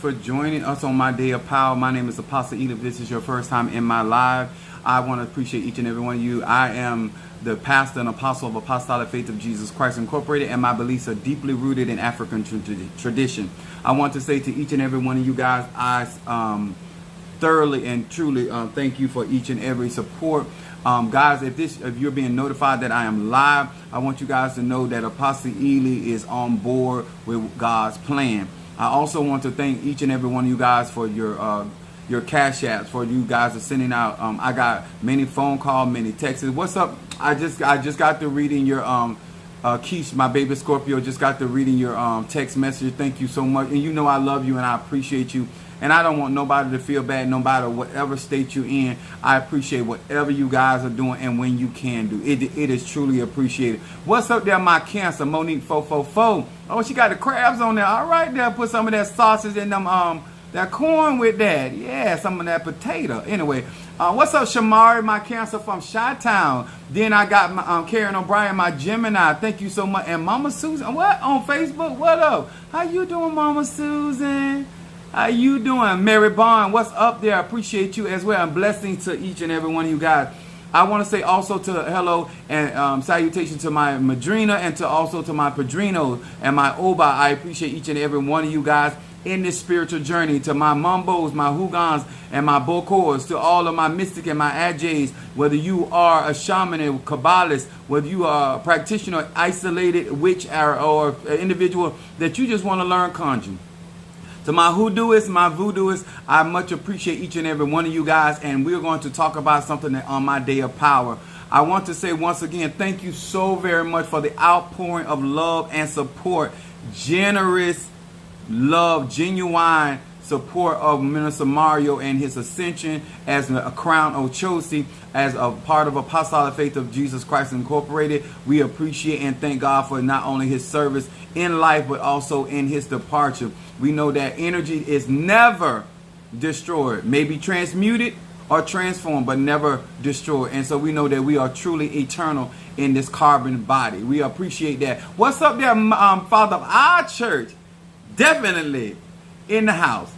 for joining us on my day of power. My name is Apostle Ely. If this is your first time in my live, I want to appreciate each and every one of you. I am the pastor and apostle of Apostolic Faith of Jesus Christ Incorporated, and my beliefs are deeply rooted in African tradition. I want to say to each and every one of you guys, I thoroughly and truly thank you for each and every support. Guys, if you're being notified that I am live, I want you guys to know that Apostle Ely is on board with God's plan. I also want to thank each and every one of you guys for your cash apps, for you guys are sending out. I got many phone calls, many texts. What's up? I just got to reading your Keish, my baby Scorpio, just got to reading your text message. Thank you so much. And you know I love you and I appreciate you. And I don't want nobody to feel bad, no matter whatever state you're in. I appreciate whatever you guys are doing and when you can do. It is truly appreciated. What's up there, my Cancer, Monique 444? Oh, she got the crabs on there. All right, there. Put some of that sausage in them, that corn with that. Yeah, some of that potato. Anyway, what's up, Shamari, my Cancer from Chi-Town? Then I got my, Karen O'Brien, my Gemini. Thank you so much. And Mama Susan, what? On Facebook? What up? How you doing, Mama Susan? How you doing? Mary Bond, what's up there? I appreciate you as well. And blessings to each and every one of you guys. I want to say also to hello and salutation to my Madrina and also to my Padrino and my Oba. I appreciate each and every one of you guys in this spiritual journey. To my Mumbos, my Hugans, and my Bokors, to all of my Mystic and my Ajs, whether you are a shaman, a Kabbalist, whether you are a practitioner, isolated witch, or an individual that you just want to learn conjuring. To my hoodooists, my voodooists, I much appreciate each and every one of you guys, and we're going to talk about something that on my day of power. I want to say once again, thank you so very much for the outpouring of love and support, generous love, genuine support of Minister Mario and his ascension as a crown Ochosi, as a part of Apostolic Faith of Jesus Christ Incorporated. We appreciate and thank God for not only his service in life, but also in his departure. We know that energy is never destroyed, may be transmuted or transformed, but never destroyed. And so we know that we are truly eternal in this carbon body. We appreciate that. What's up there, Father of our church? Definitely in the house.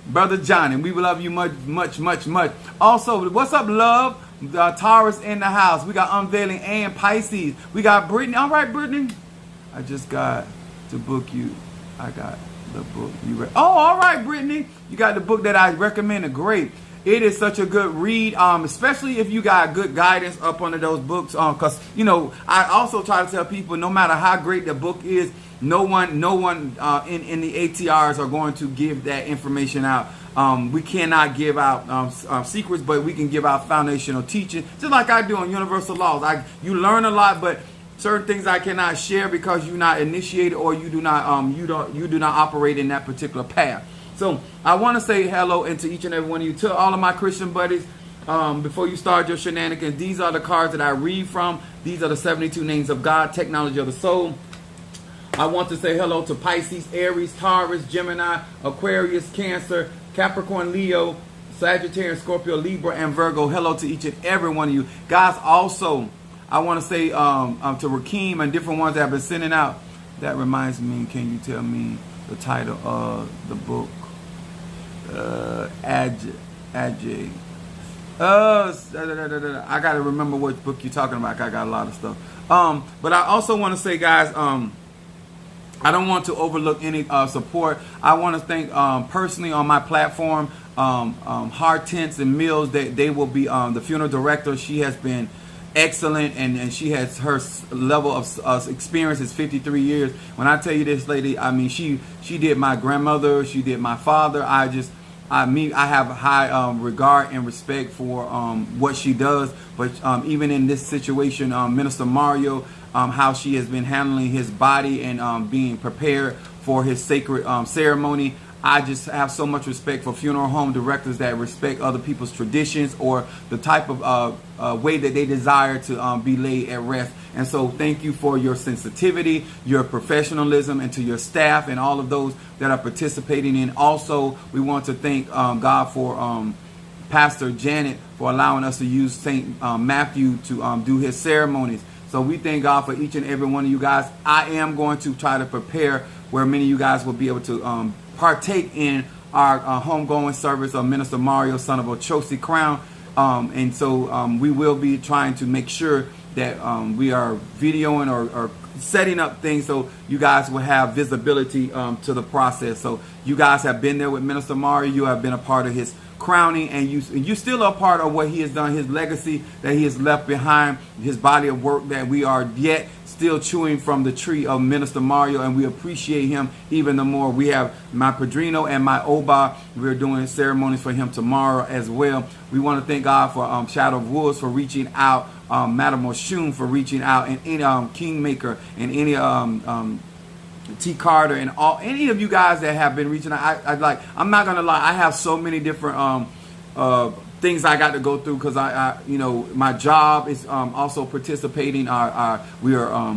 Brother Johnny, we will love you much, much, much, much. Also, what's up, love? Taurus in the house. We got Unveiling and Pisces. We got Brittany. All right, Brittany. I just got to book you. I got the book you read. Oh, all right, Brittany. You got the book that I recommended. Great. It is such a good read, especially if you got good guidance up under those books. Because, you know, I also try to tell people, no matter how great the book is, no one in the ATRs are going to give that information out. We cannot give out secrets, but we can give out foundational teaching, just like I do on Universal Laws. You learn a lot, but certain things I cannot share because you're not initiated or you do not you do not operate in that particular path. So I want to say hello and to each and every one of you, to all of my Christian buddies. Before you start your shenanigans, these are the cards that I read from. These are the 72 names of God, technology of the soul. I want to say hello to Pisces, Aries, Taurus, Gemini, Aquarius, Cancer, Capricorn, Leo, Sagittarius, Scorpio, Libra, and Virgo. Hello to each and every one of you. Guys, also, I want to say to Rakeem and different ones that have been sending out. That reminds me, can you tell me the title of the book? Ajay. I got to remember what book you're talking about. I got a lot of stuff. But I also want to say, guys, I don't want to overlook any support. I want to thank personally on my platform, Hortense and Mills. They will be the funeral director. She has been excellent, and she has her level of experience is 53 years. When I tell you this lady, I mean she did my grandmother, she did my father. I have high regard and respect for what she does. But even in this situation, Minister Mario, how she has been handling his body and being prepared for his sacred ceremony. I just have so much respect for funeral home directors that respect other people's traditions or the type of way that they desire to be laid at rest. And so thank you for your sensitivity, your professionalism, and to your staff and all of those that are participating in. Also, we want to thank God for Pastor Janet for allowing us to use St. Matthew to do his ceremonies. So we thank God for each and every one of you guys. I am going to try to prepare where many of you guys will be able to partake in our homegoing service of Minister Mario, son of Ochosi Crown. And so we will be trying to make sure that we are videoing or setting up things so you guys will have visibility to the process. So you guys have been there with Minister Mario. You have been a part of his crowning, and you still are part of what he has done, his legacy that he has left behind, his body of work that we are yet still chewing from the tree of Minister Mario, and we appreciate him even the more. We have my Padrino and my Oba. We're doing ceremonies for him tomorrow as well. We want to thank God for Shadow of Wolves for reaching out, Madam Oshun for reaching out, and any Kingmaker and any T. Carter and any of you guys that have been reaching out. I'm not gonna lie, I have so many different things I got to go through because I my job is also participating. We are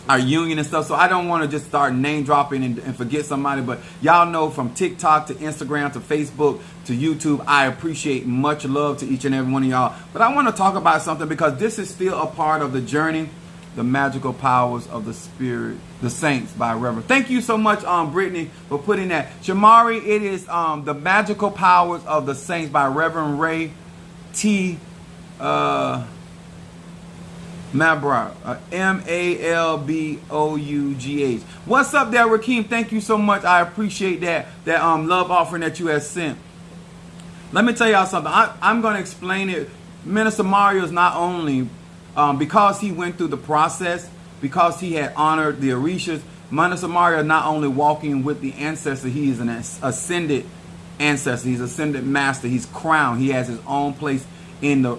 our union and stuff. So I don't want to just start name dropping and forget somebody. But y'all know, from TikTok to Instagram to Facebook to YouTube, I appreciate much love to each and every one of y'all. But I want to talk about something because this is still a part of the journey. The Magical Powers of the Spirit, the Saints by Reverend. Thank you so much, Brittany, for putting that. Shamari, it is The Magical Powers of the Saints by Reverend Ray T. Mabrough, Malboughh. What's up there, Rakeem? Thank you so much. I appreciate that love offering that you have sent. Let me tell y'all something. I'm going to explain it. Minister Mario is not only because he went through the process, because he had honored the Orishas, Minister Mario is not only walking with the ancestor, he is an ascended ancestor. He's ascended master. He's crowned. He has his own place in the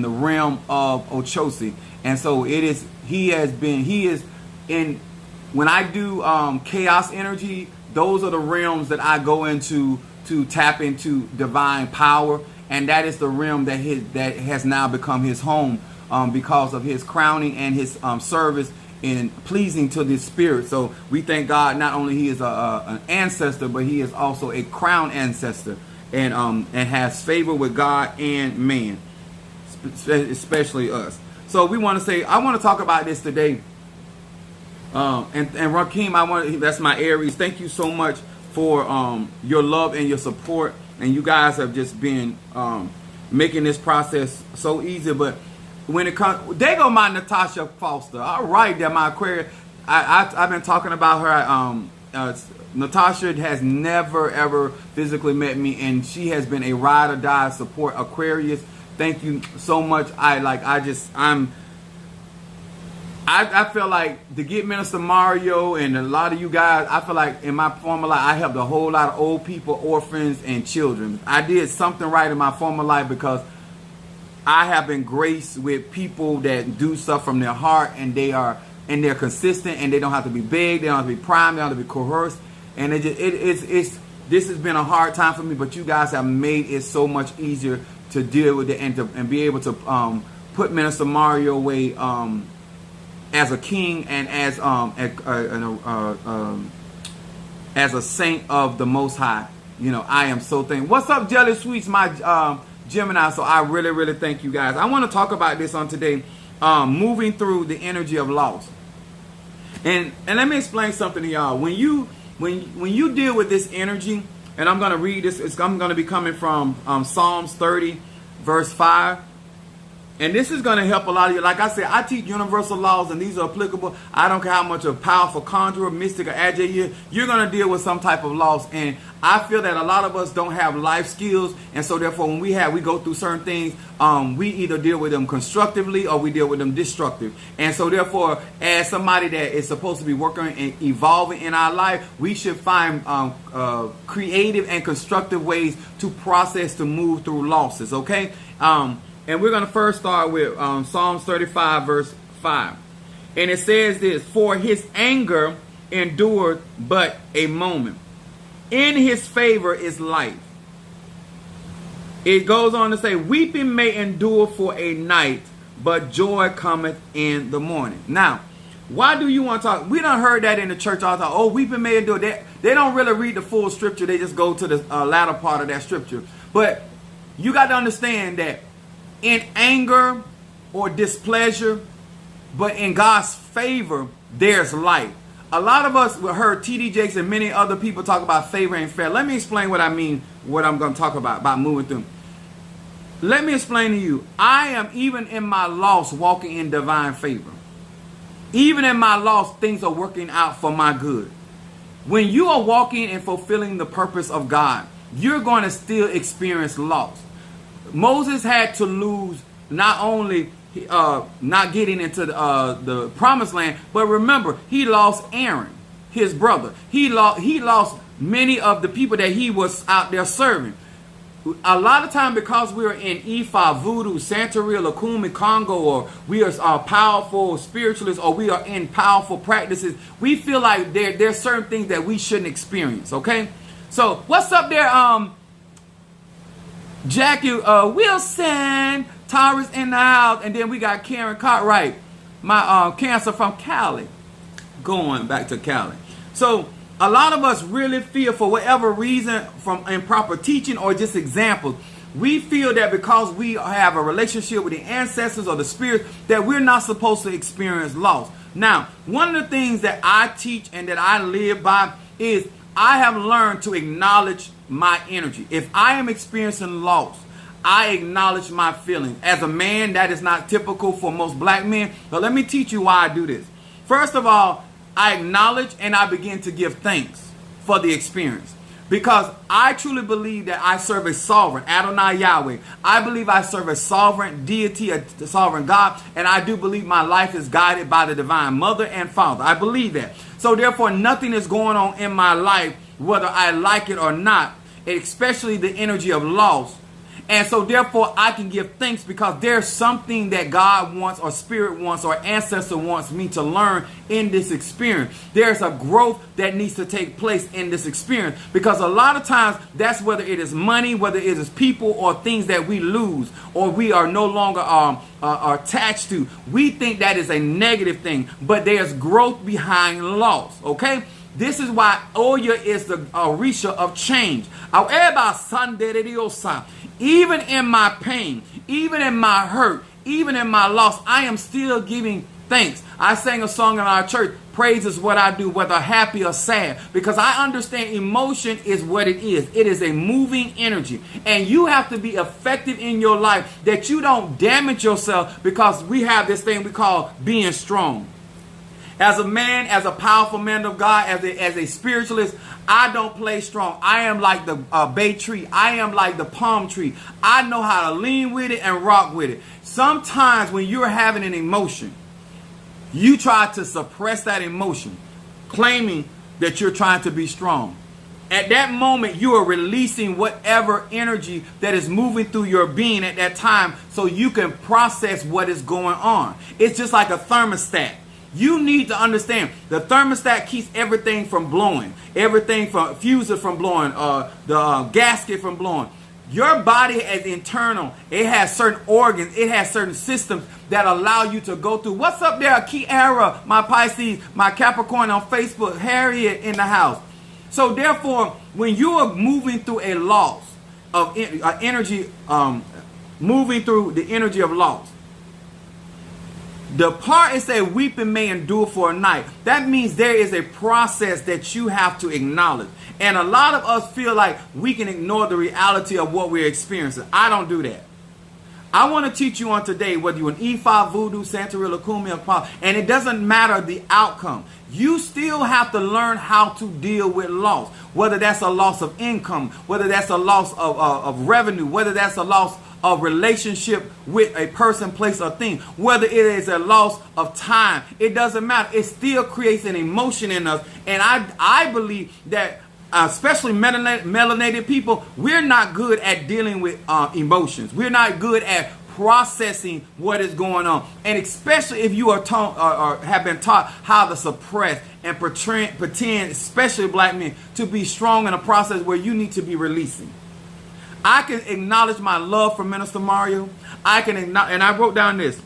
realm of Ochosi. And so he is in, when I do chaos energy, those are the realms that I go into to tap into divine power. And that is the realm that has now become his home. Because of his crowning and his service in pleasing to the Spirit. So we thank God, not only he is an ancestor, but he is also a crowned ancestor, and has favor with God and man, especially us. So we want to say, I want to talk about this today. And Rakeem, that's my Aries. Thank you so much for your love and your support, and you guys have just been making this process so easy. But when it comes, there go my Natasha Foster. All right, there, my Aquarius. I've been talking about her. Natasha has never ever physically met me, and she has been a ride or die support Aquarius. Thank you so much. I feel like to get Minister Mario and a lot of you guys, I feel like in my former life I helped a whole lot of old people, orphans, and children. I did something right in my former life because I have been graced with people that do stuff from their heart, and they're consistent, and they don't have to be big, they don't have to be primed, they don't have to be coerced, and this has been a hard time for me. But you guys have made it so much easier to deal with it and be able to put Minister Mario away as a king and as a saint of the Most High. I am so thankful. What's up, Jelly Sweets, my Gemini? So I really, really thank you guys. I want to talk about this on today, moving through the energy of loss. And let me explain something to y'all. When you deal with this energy, and I'm going to read this, I'm going to be coming from Psalms 30, verse 5. And this is going to help a lot of you. Like I said, I teach universal laws, and these are applicable. I don't care how much a powerful conjurer, mystic, or agile you're going to deal with some type of loss. And I feel that a lot of us don't have life skills. And so therefore, when we go through certain things, we either deal with them constructively or we deal with them destructive. And so therefore, as somebody that is supposed to be working and evolving in our life, we should find creative and constructive ways to process, to move through losses. Okay? And we're going to first start with Psalms 35, verse 5. And it says this: "For his anger endured but a moment. In his favor is life." It goes on to say, "Weeping may endure for a night, but joy cometh in the morning." Now, why do you want to talk? We done heard that in the church all the time. Oh, weeping may endure. They don't really read the full scripture. They just go to the latter part of that scripture. But you got to understand that in anger or displeasure, but in God's favor, there's light. A lot of us heard TD Jakes and many other people talk about favor and fair. Let me explain what I mean, what I'm going to talk about moving through. Let me explain to you. I am, even in my loss, walking in divine favor. Even in my loss, things are working out for my good. When you are walking and fulfilling the purpose of God, you're going to still experience loss. Moses had to lose not only not getting into the promised land, but remember, he lost Aaron, his brother. He lost many of the people that he was out there serving. A lot of time, because we're in Ifa, Voodoo, Santeria, Lakumi, Congo, or we are powerful spiritualists, or we are in powerful practices, we feel like there's certain things that we shouldn't experience, okay? So, what's up there, Jackie Wilson, Tara's in the house, and then we got Karen Cartwright, my cancer from Cali, going back to Cali. So, a lot of us really feel, for whatever reason, from improper teaching or just examples, we feel that because we have a relationship with the ancestors or the spirits, that we're not supposed to experience loss. Now, one of the things that I teach and that I live by is I have learned to acknowledge my energy. If I am experiencing loss, I acknowledge my feelings. As a man, that is not typical for most black men. But let me teach you why I do this. First of all, I acknowledge and I begin to give thanks for the experience. Because I truly believe that I serve a sovereign, Adonai Yahweh. I believe I serve a sovereign deity, a sovereign God. And I do believe my life is guided by the divine mother and father. I believe that. So therefore, nothing is going on in my life, whether I like it or not, especially the energy of loss. And so therefore, I can give thanks because there's something that God wants, or spirit wants, or ancestor wants me to learn in this experience. There's a growth that needs to take place in this experience, because a lot of times that's whether it is money, whether it is people, or things that we lose or we are no longer are attached to. We think that is a negative thing, but there's growth behind loss. Okay. This is why Oya is the Orisha of change. Even in my pain, even in my hurt, even in my loss, I am still giving thanks. I sang a song in our church, praise is what I do, whether happy or sad, because I understand emotion is what it is. It is a moving energy, and you have to be effective in your life that you don't damage yourself, because we have this thing we call being strong. As a man, as a powerful man of God, as a spiritualist, I don't play strong. I am like the bay tree. I am like the palm tree. I know how to lean with it and rock with it. Sometimes when you're having an emotion, you try to suppress that emotion, claiming that you're trying to be strong. At that moment, you are releasing whatever energy that is moving through your being at that time, so you can process what is going on. It's just like a thermostat. You need to understand the thermostat keeps everything from blowing, everything from fuses from blowing, the gasket from blowing. Your body is internal. It has certain organs. It has certain systems that allow you to go through. What's up there, Kiara, my Pisces, my Capricorn on Facebook, Harriet in the house. So therefore, when you are moving through a loss of energy, moving through the energy of loss, the part is that weeping may endure for a night. That means there is a process that you have to acknowledge. And a lot of us feel like we can ignore the reality of what we're experiencing. I don't do that. I want to teach you on today, whether you're an E5, Voodoo, Santeria, Lakumi, and it doesn't matter the outcome. You still have to learn how to deal with loss. Whether that's a loss of income, whether that's a loss of revenue, whether that's a loss of relationship with a person, place, or thing, whether it is a loss of time, it doesn't matter. It still creates an emotion in us. And I believe that especially melanated people, we're not good at dealing with emotions. We're not good at processing what is going on. And especially if you are taught or have been taught how to suppress and pretend, especially black men, to be strong in a process where you need to be releasing. I can acknowledge my love for Minister Mario. I can acknowledge, and I wrote down this.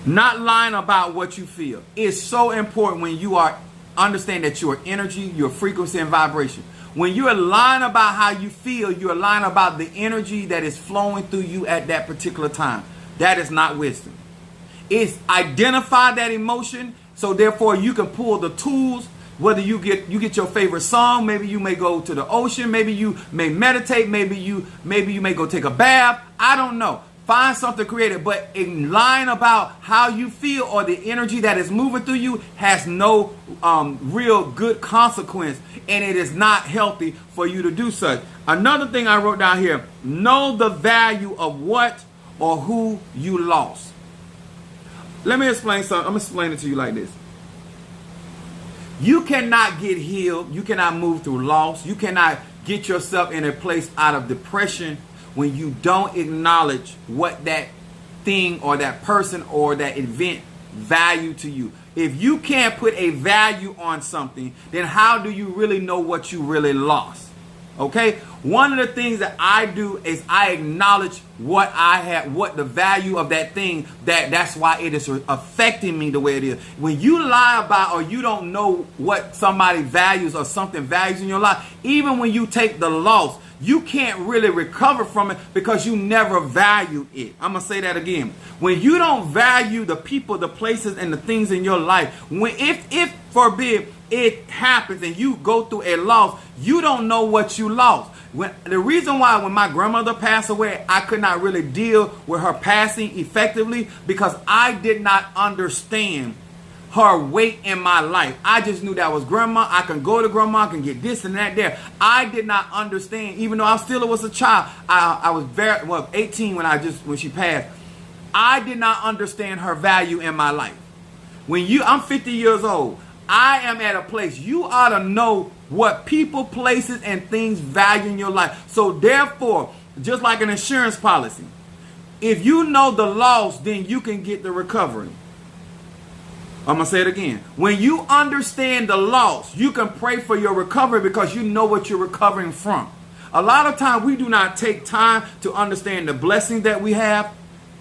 Not lying about what you feel is so important when you are understand that your energy, your frequency, and vibration. When you are lying about how you feel, you are lying about the energy that is flowing through you at that particular time. That is not wisdom. It's identify that emotion, So therefore, you can pull the tools. Whether you get your favorite song, maybe you may go to the ocean, maybe you may meditate, maybe you may go take a bath. I don't know. Find something creative, but in line about how you feel or the energy that is moving through you has no real good consequence, and it is not healthy for you to do such. Another thing I wrote down here: know the value of what or who you lost. Let me explain something. I'm explaining it to you like this. You cannot get healed. You cannot move through loss. You cannot get yourself in a place out of depression when you don't acknowledge what that thing or that person or that event value to you. If you can't put a value on something, then how do you really know what you really lost? Okay? One of the things that I do is I acknowledge what I have, what the value of that thing, that's why it is affecting me the way it is. When you lie about or you don't know what somebody values or something values in your life, even when you take the loss, you can't really recover from it because you never valued it. I'm going to say that again. When you don't value the people, the places, and the things in your life, when if forbid it happens and you go through a loss, you don't know what you lost. The reason why when my grandmother passed away, I could not really deal with her passing effectively because I did not understand her weight in my life. I just knew that was grandma. I can go to grandma, I can get this and that there. I did not understand, even though I still was a child. I was 18 when she passed. I did not understand her value in my life. I'm 50 years old. I am at a place. You ought to know what people, places, and things value in your life. So therefore, just like an insurance policy, if you know the loss, then you can get the recovery. I'm going to say it again. When you understand the loss, you can pray for your recovery because you know what you're recovering from. A lot of times we do not take time to understand the blessings that we have.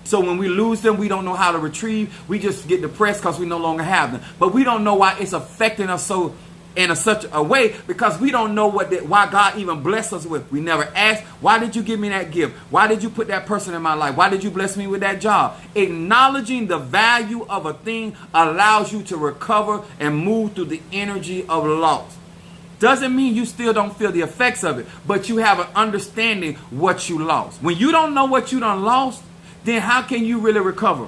So when we lose them, we don't know how to retrieve. We just get depressed because we no longer have them. But we don't know why it's affecting us so in such a way because we don't know why God even blessed us with. We never asked, why did you give me that gift? Why did you put that person in my life? Why did you bless me with that job? Acknowledging the value of a thing allows you to recover and move through the energy of loss. Doesn't mean you still don't feel the effects of it, but you have an understanding what you lost. When you don't know what you done lost, then how can you really recover?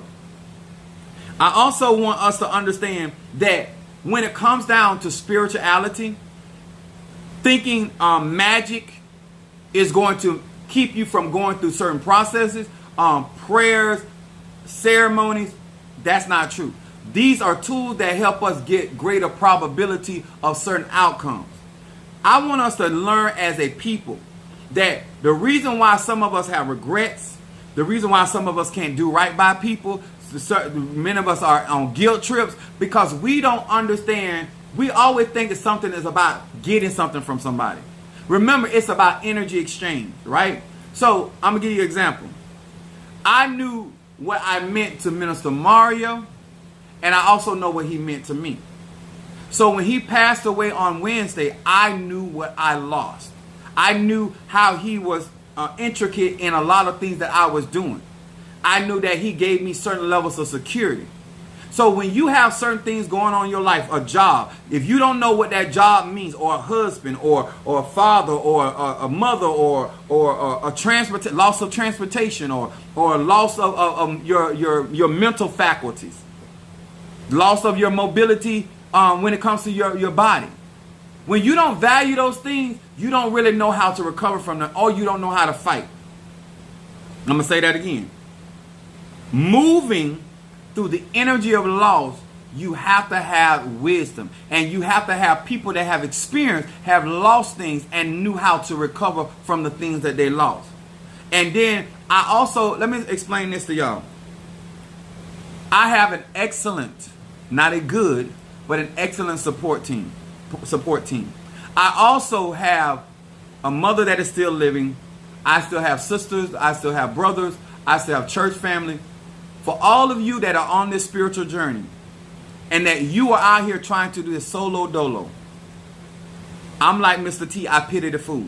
I also want us to understand that when it comes down to spirituality, thinking magic is going to keep you from going through certain processes, prayers, ceremonies, that's not true. These are tools that help us get greater probability of certain outcomes. I want us to learn as a people that the reason why some of us have regrets, the reason why some of us can't do right by people, many of us are on guilt trips because we don't understand. We always think that something is about getting something from somebody. Remember, it's about energy exchange, right? So I'm going to give you an example. I knew what I meant to Minister Mario, and I also know what he meant to me. So when he passed away on Wednesday, I knew what I lost. I knew how he was intricate in a lot of things that I was doing. I knew that he gave me certain levels of security. So when you have certain things going on in your life, a job, if you don't know what that job means, or a husband, or a father, or a mother, or a loss of transportation, or loss of your mental faculties, loss of your mobility when it comes to your body. When you don't value those things, you don't really know how to recover from them, or you don't know how to fight. I'm going to say that again. Moving through the energy of loss, you have to have wisdom. And you have to have people that have experienced, have lost things, and knew how to recover from the things that they lost. And then let me explain this to y'all. I have an excellent, not a good, but an excellent support team. I also have a mother that is still living. I still have sisters. I still have brothers. I still have church family. For all of you that are on this spiritual journey and that you are out here trying to do this solo dolo, I'm like Mr. T, I pity the fool.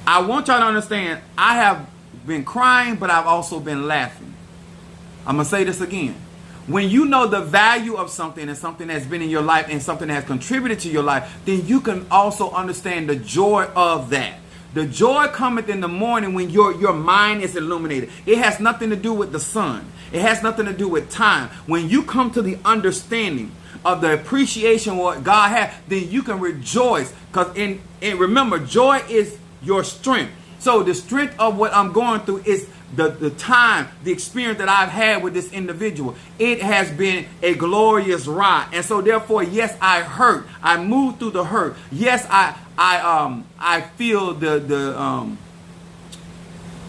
I want y'all to understand, I have been crying, but I've also been laughing. I'm going to say this again. When you know the value of something and something that's been in your life and something that has contributed to your life, then you can also understand the joy of that. The joy cometh in the morning when your mind is illuminated. It has nothing to do with the sun. It has nothing to do with time. When you come to the understanding of the appreciation of what God has, then you can rejoice. Because remember, joy is your strength. So the strength of what I'm going through is the time, the experience that I've had with this individual. It has been a glorious ride. And so therefore, yes, I hurt. I moved through the hurt. Yes, I feel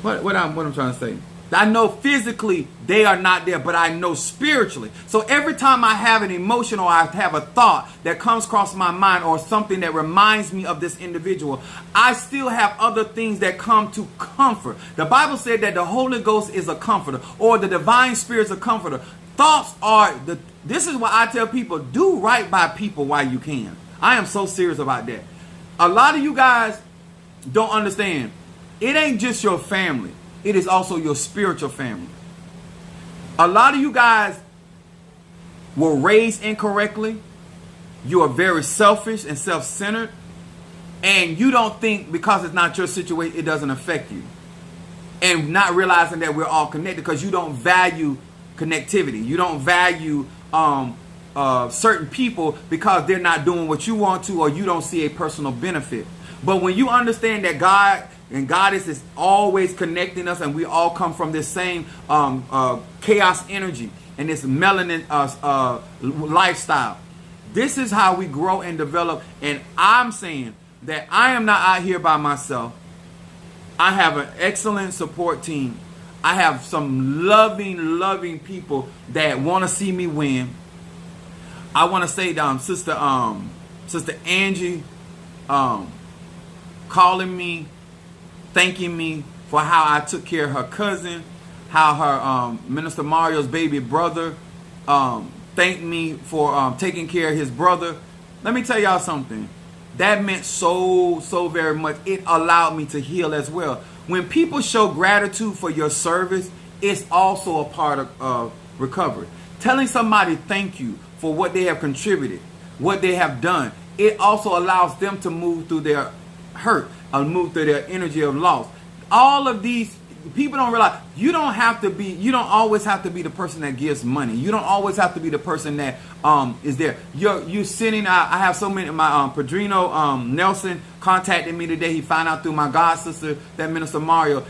what I'm trying to say. I know physically they are not there, but I know spiritually. So every time I have an emotion or I have a thought that comes across my mind or something that reminds me of this individual, I still have other things that come to comfort. The Bible said that the Holy Ghost is a comforter, or the divine spirit is a comforter. Thoughts are this is why I tell people, do right by people while you can. I am so serious about that. A lot of you guys don't understand. It ain't just your family. It is also your spiritual family. A lot of you guys were raised incorrectly. You are very selfish and self-centered. And you don't think because it's not your situation, it doesn't affect you. And not realizing that we're all connected because you don't value connectivity. You don't value certain people because they're not doing what you want to, or you don't see a personal benefit. But when you understand that God is always connecting us, and we all come from this same chaos energy and this melanin lifestyle. This is how we grow and develop. And I'm saying that I am not out here by myself. I have an excellent support team. I have some loving people that want to see me win. I want to say Sister Angie calling me, thanking me for how I took care of her cousin, how her Minister Mario's baby brother thanked me for taking care of his brother. Let me tell y'all something. That meant so very much. It allowed me to heal as well. When people show gratitude for your service, it's also a part of recovery. Telling somebody thank you for what they have contributed, what they have done, it also allows them to move through their hurt, move through their energy of loss. All of these people don't realize you don't always have to be the person that gives money. You don't always have to be the person that is there. You sitting. I have so many. My Padrino Nelson contacted me today. He found out through my god sister that Minister Mario.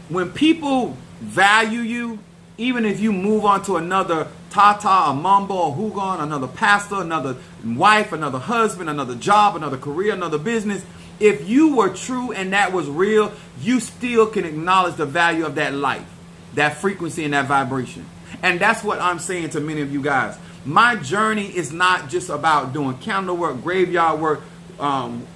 When people value you, even if you move on to another Tata, a Mambo, a Hugon, another pastor, another wife, another husband, another job, another career, another business. If you were true and that was real, you still can acknowledge the value of that life, that frequency and that vibration. And that's what I'm saying to many of you guys. My journey is not just about doing candle work, graveyard work,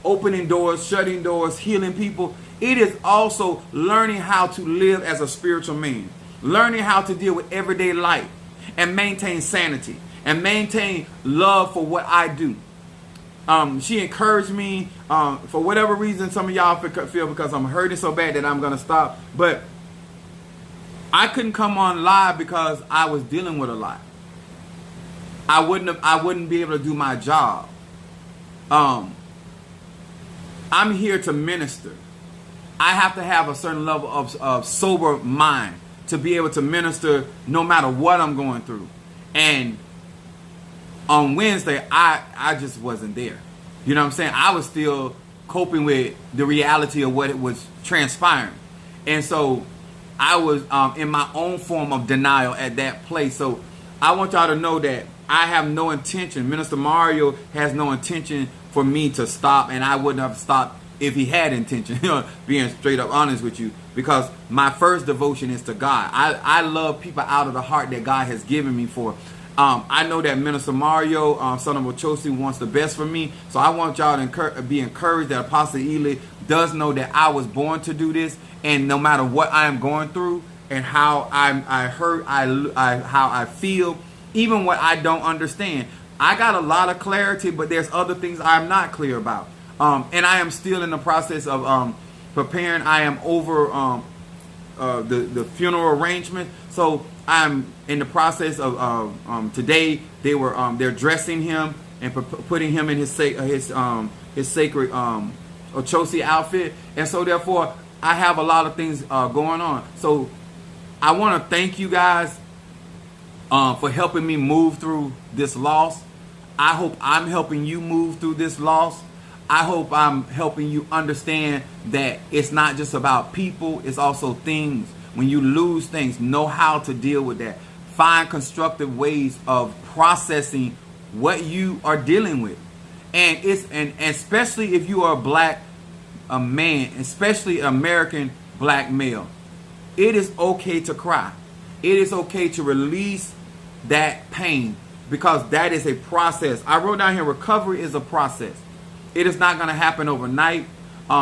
opening doors, shutting doors, healing people. It is also learning how to live as a spiritual man, learning how to deal with everyday life and maintain sanity and maintain love for what I do. She encouraged me for whatever reason. Some of y'all feel because I'm hurting so bad that I'm going to stop. But I couldn't come on live because I was dealing with a lot. I wouldn't be able to do my job. I'm here to minister. I have to have a certain level of sober mind to be able to minister no matter what I'm going through. And on Wednesday, I just wasn't there. You know what I'm saying? I was still coping with the reality of what it was transpiring. And so I was in my own form of denial at that place. So I want y'all to know that I have no intention. Minister Mario has no intention for me to stop, and I wouldn't have stopped if he had intention, being straight up honest with you, because my first devotion is to God. I love people out of the heart that God has given me for. I know that Minister Mario, son of Ochosi, wants the best for me. So I want y'all to be encouraged that Apostle Ely does know that I was born to do this. And no matter what I am going through and how I hurt, how I feel, even what I don't understand, I got a lot of clarity, but there's other things I'm not clear about. And I am still in the process of preparing. I am over the funeral arrangement. So I'm in the process of today. They're dressing him and putting him in his sacred Ochosi outfit, and so therefore I have a lot of things going on. So I want to thank you guys for helping me move through this loss. I hope I'm helping you move through this loss. I hope I'm helping you understand that it's not just about people, it's also things. When you lose things, know how to deal with that. Find constructive ways of processing what you are dealing with. And especially if you are a man, especially American black male, it is okay to cry. It is okay to release that pain, because that is a process. I wrote down here, recovery is a process. It is not going to happen overnight.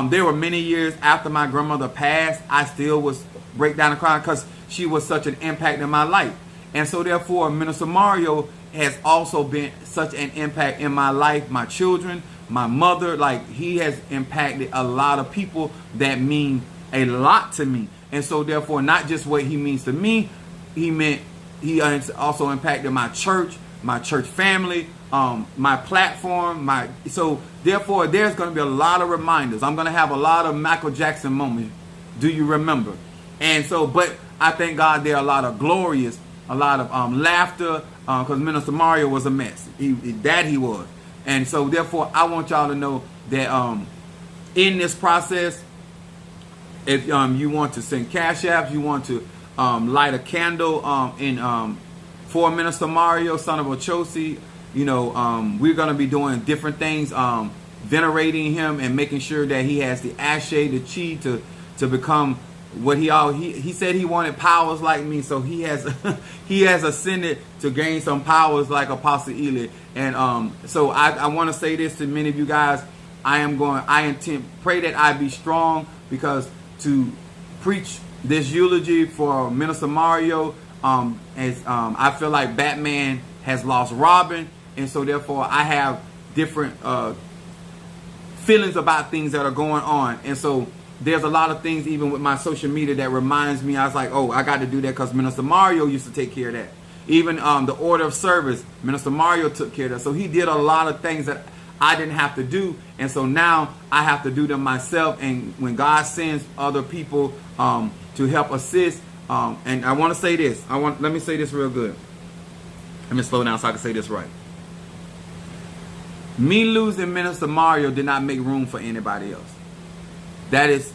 There were many years after my grandmother passed, I still was break down and cry because she was such an impact in my life. And so therefore, Minister Mario has also been such an impact in my life, my children, my mother. Like, he has impacted a lot of people that mean a lot to me. And so therefore, not just what he means to me, he also impacted my church family, my platform, so therefore there's going to be a lot of reminders. I'm going to have a lot of Michael Jackson moments. Do you remember? And so, but I thank God there are a lot of glorious, a lot of laughter, because Minister Mario was a mess. He was. And so therefore, I want y'all to know that in this process, if you want to send cash apps, you want to light a candle for Minister Mario, son of Ochosi, we're going to be doing different things, venerating him and making sure that he has the ashe, the chi to become what he said he wanted powers like me. So he has ascended to gain some powers like Apostle Eli. And so I want to say this to many of you guys. Pray that I be strong, because to preach this eulogy for Minister Mario, I feel like Batman has lost Robin, and so therefore I have different feelings about things that are going on. And so there's a lot of things even with my social media that reminds me. I was like, oh, I got to do that because Minister Mario used to take care of that. Even the order of service, Minister Mario took care of that. So he did a lot of things that I didn't have to do, and so now I have to do them myself. And when God sends other people to help assist, and I want to say this. Let me say this real good. Let me slow down so I can say this right. Me losing Minister Mario did not make room for anybody else. That is,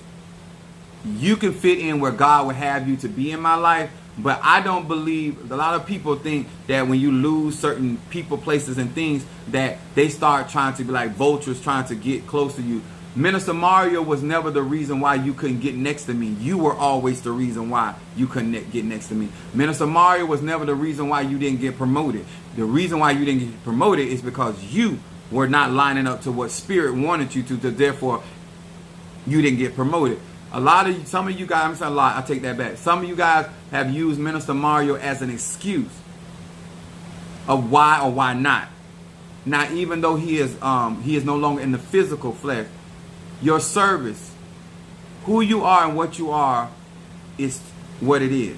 you can fit in where God would have you to be in my life, but I don't believe, a lot of people think that when you lose certain people, places, and things, that they start trying to be like vultures trying to get close to you. Minister Mario was never the reason why you couldn't get next to me. You were always the reason why you couldn't get next to me. Minister Mario was never the reason why you didn't get promoted. The reason why you didn't get promoted is because you were not lining up to what Spirit wanted you to therefore you didn't get promoted. Some of you guys, I'm saying a lot, I take that back. Some of you guys have used Minister Mario as an excuse of why or why not. Now, even though he is no longer in the physical flesh, your service, who you are and what you are, is what it is.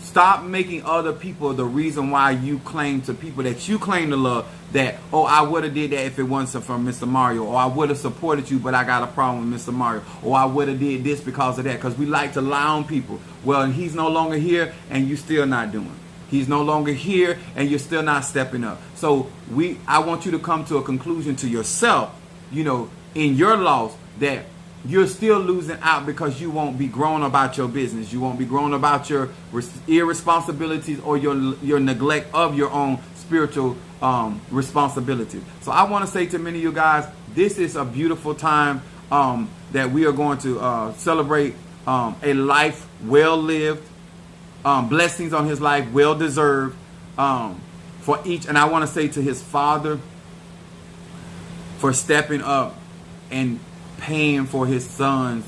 Stop making other people the reason why you claim to people that you claim to love that, oh, I would have did that if it wasn't from Mr. Mario, or I would have supported you, but I got a problem with Mr. Mario, or I would have did this because of that, because we like to lie on people. Well, he's no longer here, and you still not doing. He's no longer here, and you're still not stepping up. So I want you to come to a conclusion to yourself, in your loss, that you're still losing out because you won't be grown about your business. You won't be grown about your irresponsibilities or your neglect of your own spiritual responsibilities. So I want to say to many of you guys, this is a beautiful time that we are going to celebrate a life well lived, blessings on his life well deserved for each. And I want to say to his father for stepping up and paying for his son's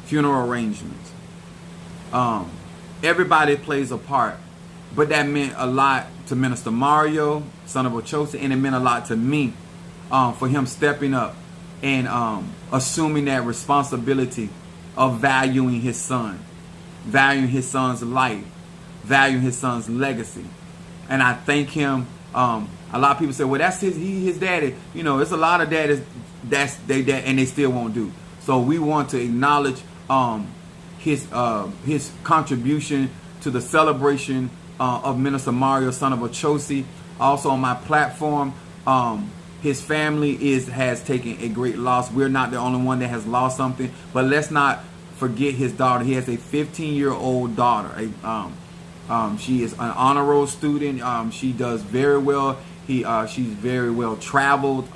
funeral arrangements. Everybody plays a part, but that meant a lot to Minister Mario, son of Ochosi, and it meant a lot to me for him stepping up and assuming that responsibility of valuing his son's life, value his son's legacy. And I thank him. A lot of people say, well, that's his daddy. You know, it's a lot of daddies that's they dad and they still won't do. So we want to acknowledge his contribution to the celebration of Minister Mario, son of Ochosi. Also on my platform, his family has taken a great loss. We're not the only one that has lost something, but let's not forget his daughter. He has a 15-year-old daughter. She is an honor roll student. She does very well. She's very well traveled.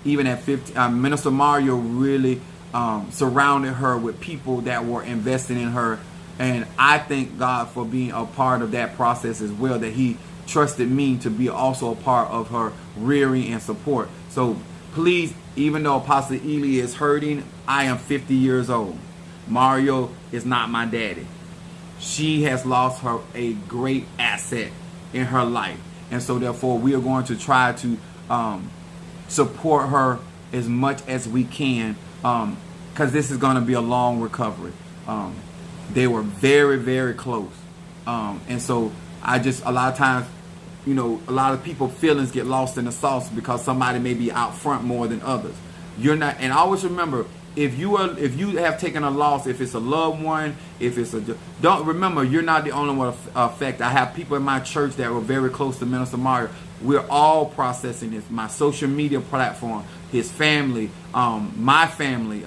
Even at 15, Minister Mario really surrounded her with people that were investing in her. And I thank God for being a part of that process as well, that he trusted me to be also a part of her rearing and support. So please, even though Apostle Ely is hurting, I am 50 years old. Mario is not my daddy. She has lost her a great asset in her life. And so therefore we are going to try to support her as much as we can, because this is going to be a long recovery. They were very, very close. And so a lot of times, you know, a lot of people's feelings get lost in the sauce because somebody may be out front more than others. You're not, and always remember, if you have taken a loss, if it's a loved one, don't remember, you're not the only one affected. I have people in my church that were very close to Minister Mario. We're all processing this. My social media platform, his family, my family,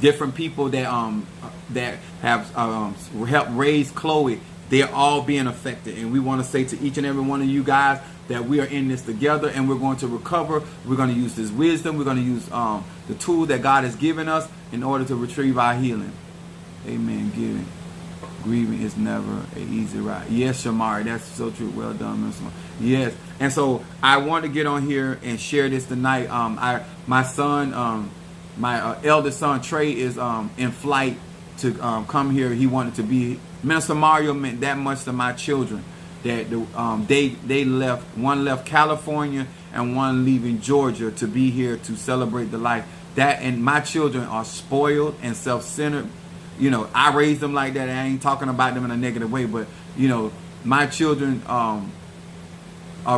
different people that have helped raise Chloe. They're all being affected, and we want to say to each and every one of you guys that we are in this together, and we're going to recover. We're going to use this wisdom. We're going to use the tool that God has given us in order to retrieve our healing. Amen. Grieving is never an easy ride. Yes, Shamari, that's so true. Well done, Mr. Yes, and so I want to get on here and share this tonight. My son, my eldest son Trey, is in flight to come here. He wanted to be. Minister Mario meant that much to my children that they left. One left California and one leaving Georgia to be here to celebrate the life. And my children are spoiled and self-centered. You know, I raised them like that. I ain't talking about them in a negative way, but you know, my children are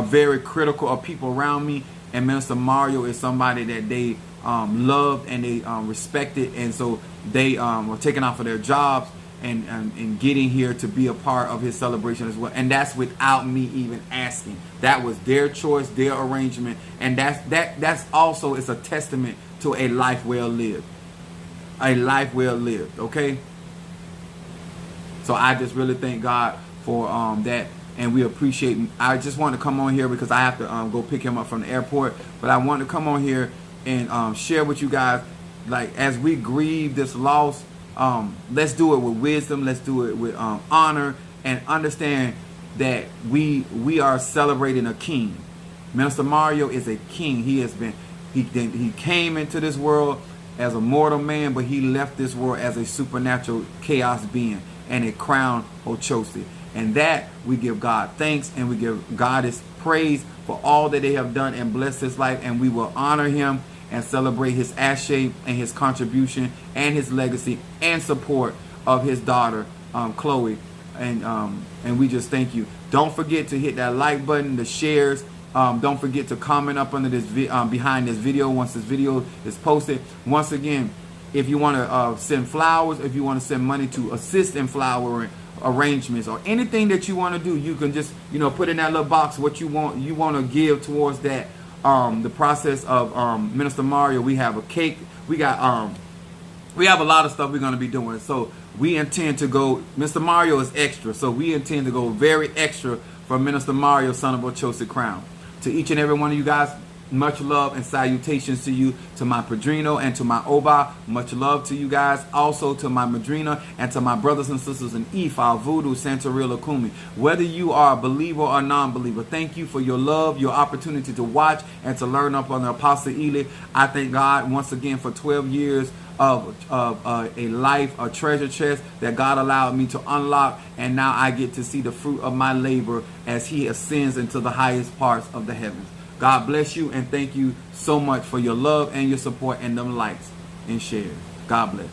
very critical of people around me. And Minister Mario is somebody that they loved and they respected, and so they were taken off of their jobs and getting here to be a part of his celebration as well. And that's without me even asking. That was their choice, their arrangement, and that's also is a testament to a life well lived. A life well lived, okay? So I just really thank God for that, and we appreciate. I just want to come on here because I have to go pick him up from the airport, but I want to come on here and share with you guys, like, as we grieve this loss, let's do it with wisdom. Let's do it with honor, and understand that we are celebrating a king. Minister Mario is a king. He came into this world as a mortal man, but he left this world as a supernatural chaos being and a crown Ochosi. And that we give God thanks, and we give God his praise for all that they have done and blessed his life, and we will honor him and celebrate his ashe and his contribution and his legacy and support of his daughter, Chloe. And we just thank you. Don't forget to hit that like button, the shares. Don't forget to comment up under this behind this video once this video is posted. Once again, if you want to send flowers, if you want to send money to assist in flower arrangements or anything that you want to do, you can just put in that little box what you want to give towards that. The process of Minister Mario. We have a cake. We have a lot of stuff we're going to be doing. So we intend to go. Mr. Mario is extra, so we intend to go very extra for Minister Mario, son of Ochosi Crown. To each and every one of you guys, much love and salutations to you, to my Padrino and to my Oba. Much love to you guys. Also to my Madrina and to my brothers and sisters in Ifa, Voodoo, Santeria, Kumi. Whether you are a believer or non-believer, thank you for your love, your opportunity to watch and to learn up on the Apostle Ely. I thank God once again for 12 years of a life, a treasure chest that God allowed me to unlock, and now I get to see the fruit of my labor as he ascends into the highest parts of the heavens. God bless you, and thank you so much for your love and your support and them likes and shares. God bless.